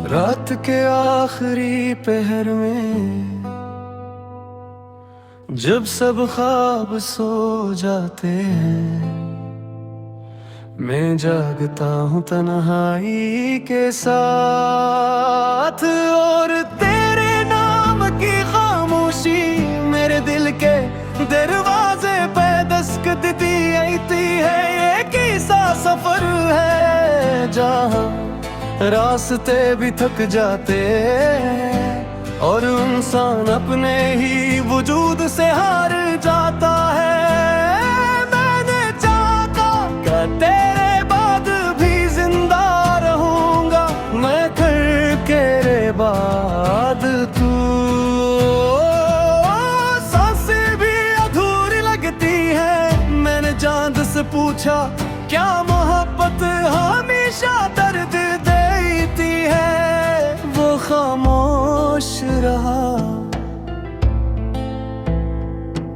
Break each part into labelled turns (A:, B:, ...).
A: रात के आखिरी पहर में जब सब ख्वाब सो जाते हैं, मैं जागता हूँ तन्हाई के साथ। और तेरे नाम की खामोशी मेरे दिल के दरवाजे पे दस्तक देती है। ये कैसा सफर है जहाँ रास्ते भी थक जाते हैं और इंसान अपने ही वजूद से हार जाता है। मैंने चाहा कि तेरे बाद भी जिंदा रहूंगा मैं, करके रे बाद तू। सांसें भी अधूरी लगती है। मैंने चांद से पूछा क्या मोहब्बत हमेशा दर्द देती है, वो खामोश रहा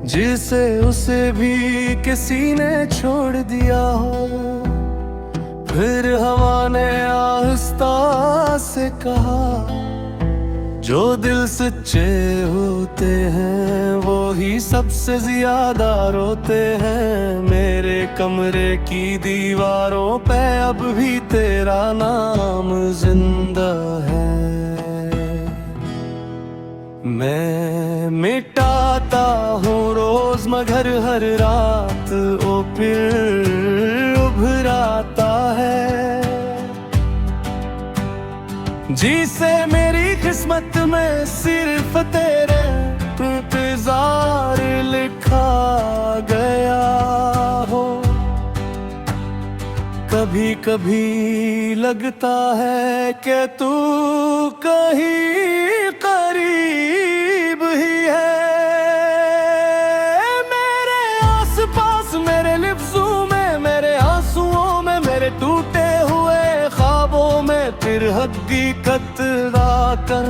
A: जिसे उसे भी किसी ने छोड़ दिया हो। फिर हवा ने आहिस्ता से कहा जो दिल सच्चे होते हैं वो ही सबसे ज्यादा रोते हैं। मेरे कमरे की दीवारों पे अब भी तेरा नाम जिंदा है। मैं मिटाता हूँ रोज मगर हर रात वो फिर उभराता है। जिसे मेरी किस्मत में सिर्फ तेरे इंतजार लिखा गया हो। कभी कभी लगता है कि तू कहीं करीब ही है। मेरे आसपास, मेरे लफ्जों में, मेरे आंसुओं में, मेरे टूटे हुए ख्वाबों में फिर हकीकत कर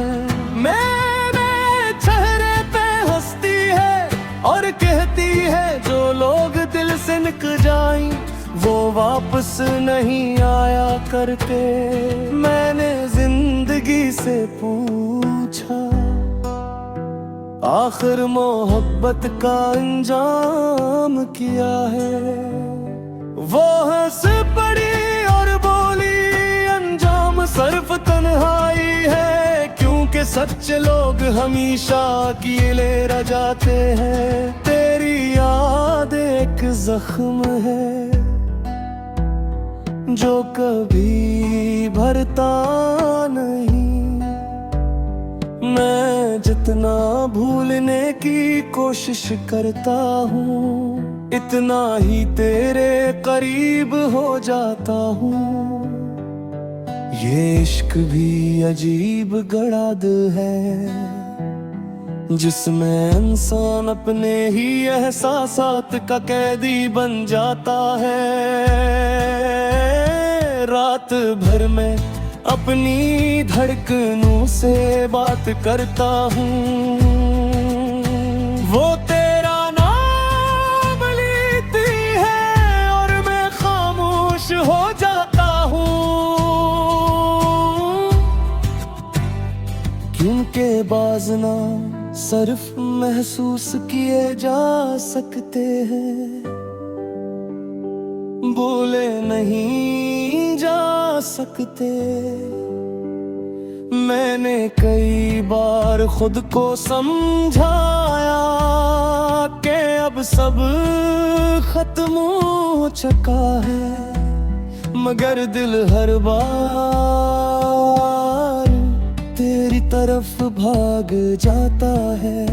A: मेरे चेहरे पे हंसती है और कहती है जो लोग दिल से निकल जाएं वो वापस नहीं आया करते। मैंने जिंदगी से पूछा आखिर मोहब्बत का अंजाम किया है। वो हंस पड़ी और बोली अंजाम सिर्फ तन्हाई है, क्योंकि सच्चे लोग हमेशा अकेले रह जाते हैं। तेरी याद एक जख्म है जो कभी भरता नहीं। मैं जितना भूलने की कोशिश करता हूँ इतना ही तेरे करीब हो जाता हूँ। ये इश्क भी अजीब गड़ाद है जिसमें इंसान अपने ही एहसासात का कैदी बन जाता है। रात भर में अपनी धड़कनों से बात करता हूँ, वो तेरा नाम लेती है और मैं खामोश हो जाता हूँ। क्योंकि बाजना सिर्फ महसूस किए जा सकते हैं, बोले नहीं जा सकते। मैंने कई बार खुद को समझाया कि अब सब खत्म हो चुका है, मगर दिल हर बार तेरी तरफ भाग जाता है।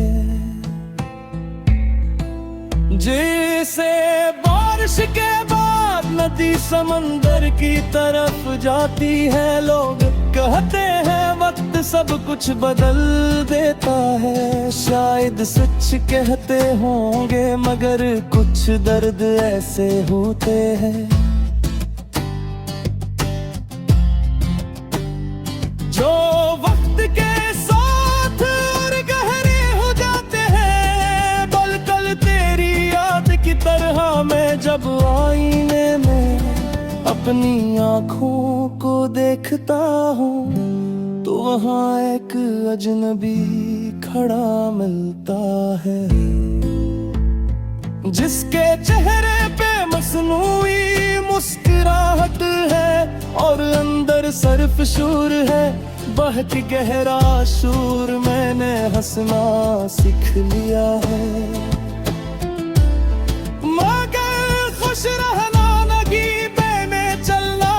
A: जैसे बारिश के बाद नदी समंदर की तरफ जाती है, लोग कहते हैं वक्त सब कुछ बदल देता है। शायद सच कहते होंगे मगर कुछ दर्द ऐसे होते हैं जो वक्त के साथ और गहरे हो जाते हैं। पल-पल तेरी याद की तरह मैं जब आईने में अपनी आँखों को देखता हूँ वहाँ एक अजनबी खड़ा मिलता है, जिसके चेहरे पे मसनूई मुस्कुराहट है और अंदर सर्फ शूर है, बहक गहरा शूर। मैंने हंसना सीख लिया है, मगर खुश रहना नगीबे में चलना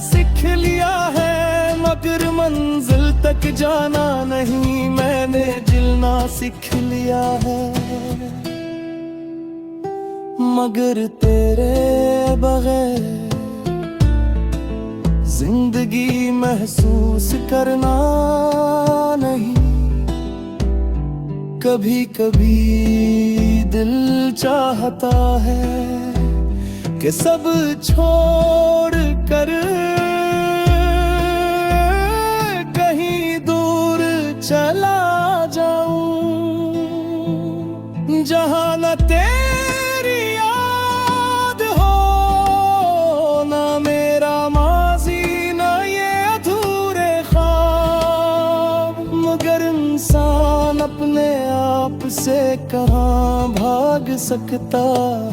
A: सीख लिया है, मगर मंजिल तक जाना नहीं, मैंने जिलना सीख लिया है। मगर तेरे बगैर जिंदगी महसूस करना नहीं। कभी कभी दिल चाहता है कि सब छोड़ कर कहीं दूर चला जाऊं, जहां न तेरी याद हो, ना मेरा माजी, ना ये अधूरे ख्वाब। मगर इंसान अपने आप से कहाँ भाग सकता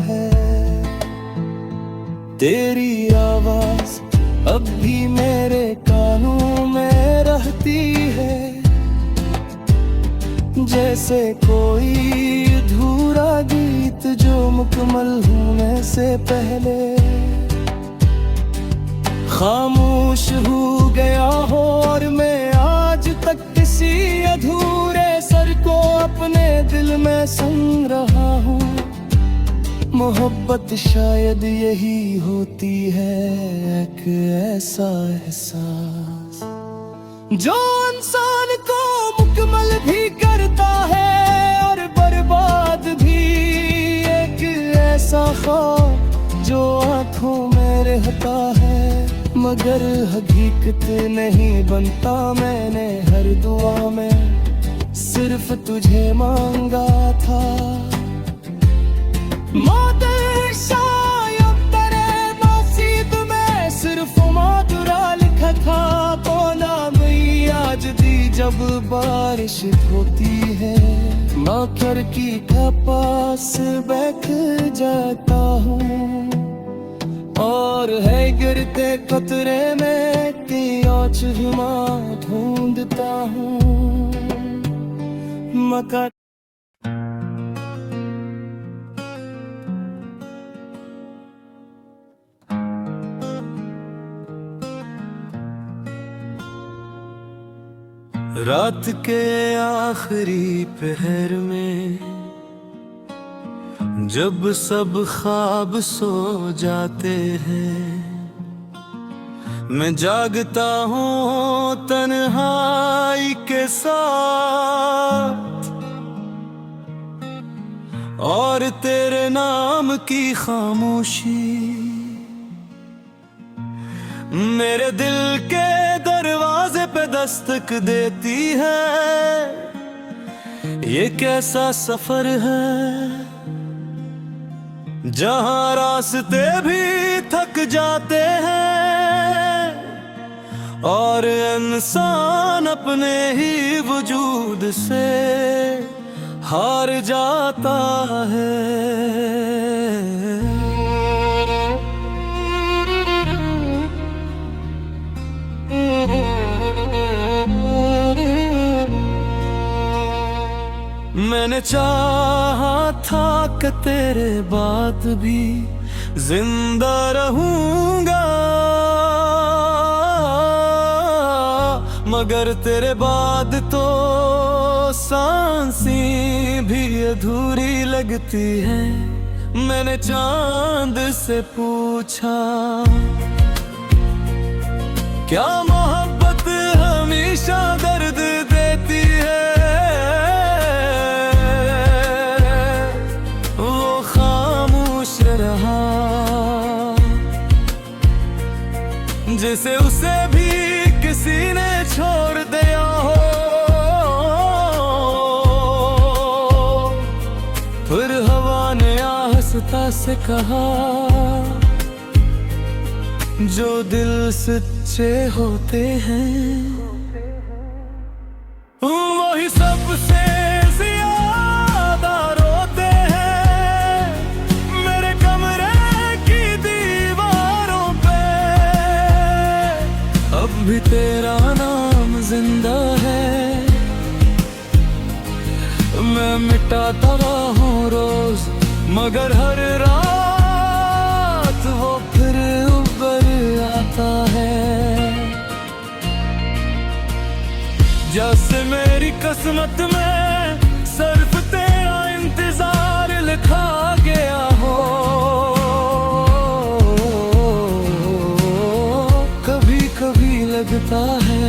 A: है, तेरी आवाज अब भी मेरे कानों में रहती है, जैसे कोई अधूरा गीत जो मुकम्मल होने से पहले खामोश हो गया हो। और मैं आज तक किसी अधूरे सर को अपने दिल में सुन रहा हूँ। मोहब्बत शायद यही होती है, एक ऐसा एहसास जो इंसान को मुकम्मल भी करता है और बर्बाद भी। एक ऐसा ख्वाब जो आँखों में रहता है, मगर हकीकत नहीं बनता। मैंने हर दुआ में सिर्फ तुझे मांगा था, मौत शायद तेरे नसीब में सिर्फ मादुरा लिखा था। बोला गई आज दी जब बारिश होती है, मकर की पास बैठ जाता हूँ और है गिरते कतरे में तेरा चुमा ढूंढता हूँ। मकर रात के आखिरी पहर में जब सब ख्वाब सो जाते हैं, मैं जागता हूँ तन्हाई के साथ और तेरे नाम की खामोशी मेरे दिल के दरवाजे पे दस्तक देती है। ये कैसा सफर है जहां रास्ते भी थक जाते हैं और इंसान अपने ही वजूद से हार जाता है। मैंने चाहा था कि तेरे बाद भी जिंदा रहूंगा, मगर तेरे बाद तो सांसें भी अधूरी लगती है। मैंने चांद से पूछा, क्या मोहब्बत हमेशा दर्द देती है? वो खामोश रहा, जैसे उसे भी किसी ने छोड़ दिया हो। फिर हवा ने आहिस्ता से कहा, जो दिल सच्चे होते हैं मैं मिटाता हूँ रोज, मगर हर रात वो फिर उबर आता है। जैसे मेरी किस्मत में सिर्फ तेरा इंतजार लिखा गया हो। कभी कभी लगता है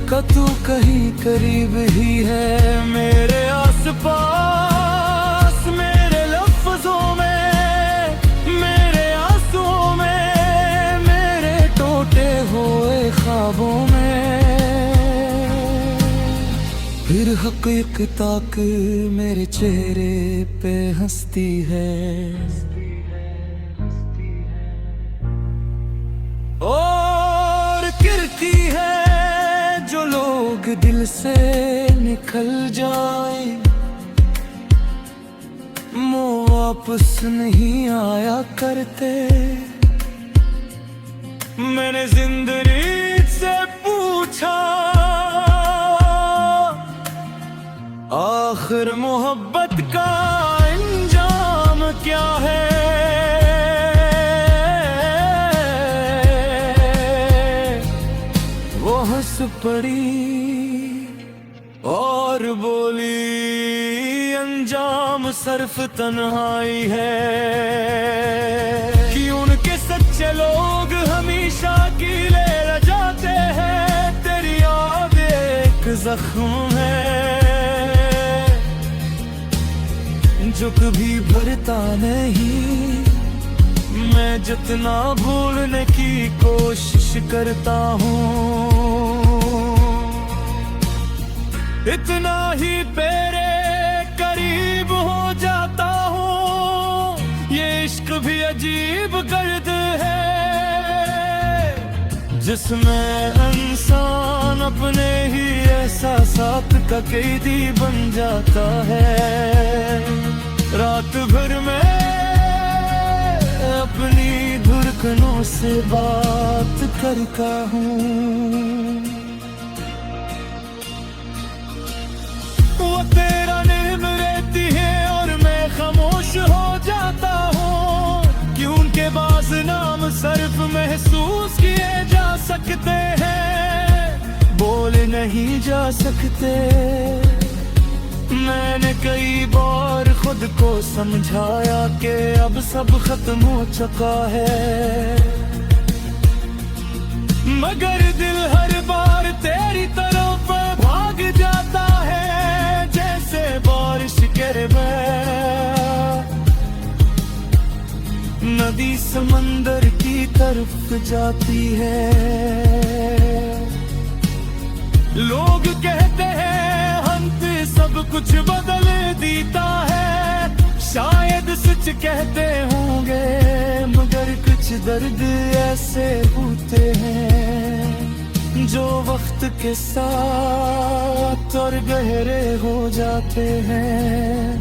A: कि तू कहीं करीब ही है, मेरे आसपास, मेरे लफ्जों में, मेरे आंसुओं में, मेरे टूटे हुए ख्वाबों में। फिर हकीकत तक मेरे चेहरे पे हंसती है, और गिरती है जो लोग दिल से निकल जाए। वो वापस नहीं आया करते। मैंने जिंदगी से पूछा, आखिर मोहब्बत का अंजाम क्या है। वो हंस पड़ी और बोली, अंजाम सिर्फ तन्हाई है। कि उनके सच्चे लोग हमेशा गिले रह जाते हैं। तेरी याद एक जख्म है जो कभी भरता नहीं। मैं जितना भूलने की कोशिश करता हूँ, इतना ही तेरे करीब हो जाता हूँ। ये इश्क भी अजीब गर्द है, जिसमें इंसान अपने ही एहसासात का कैदी बन जाता है। रात भर में अपनी धड़कनों से बात करता हूँ। वो तेरा नाम लेती है और मैं खामोश हो जाता हूँ। कि उनके बाज़ नाम सिर्फ महसूस किए जा सकते हैं, बोले नहीं जा सकते। मैंने कई बार खुद को समझाया कि अब सब खत्म हो चुका है, मगर दिल हर बार तेरी तरफ भाग जाता है। जैसे बारिश के बाद नदी समंदर की तरफ जाती है। लोग कहते हैं सब कुछ बदल देता है, शायद सच कहते होंगे, मगर कुछ दर्द ऐसे होते हैं जो वक्त के साथ और गहरे हो जाते हैं।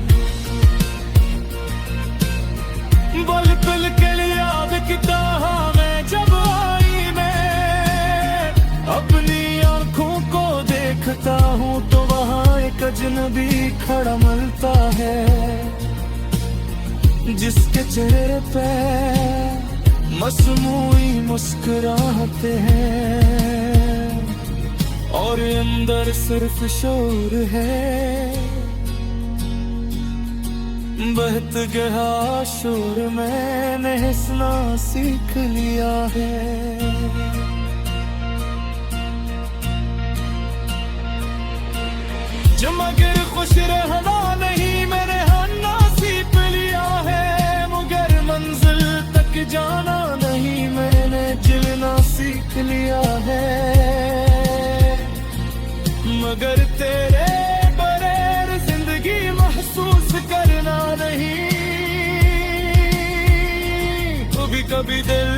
A: बल पल के लिए याद किता मैं जब आई, मैं अपनी आंखों को देखता हूँ तो वहाँ एक अजनबी खड़ा मिलता है, जिसके चेहरे पे मसमूई मुस्कुराहटे हैं और अंदर सिर्फ शोर है। बहत गया शोर मैंने हंसना सीख लिया है। मगर खुश रहना नहीं मैंने हन्ना सीख लिया है, मगर मंजिल तक जाना नहीं मैंने जिलना सीख लिया है। मगर तेरे बगैर जिंदगी महसूस करना नहीं। कभी कभी दिल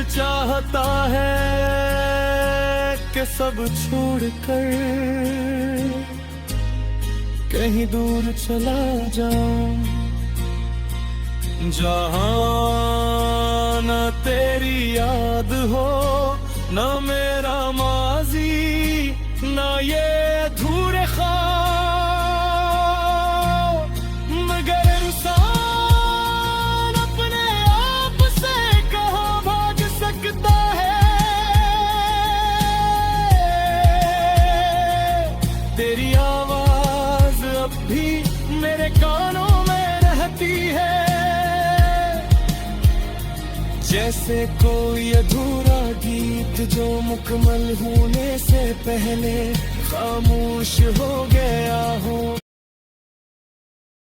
A: चाहता है कि सब छोड़कर कहीं दूर चला जाऊं, जहां न तेरी याद हो, न मेरा माजी, न ये अधूरे ख्वाब। जैसे कोई अधूरा गीत जो मुकम्मल होने से पहले खामोश हो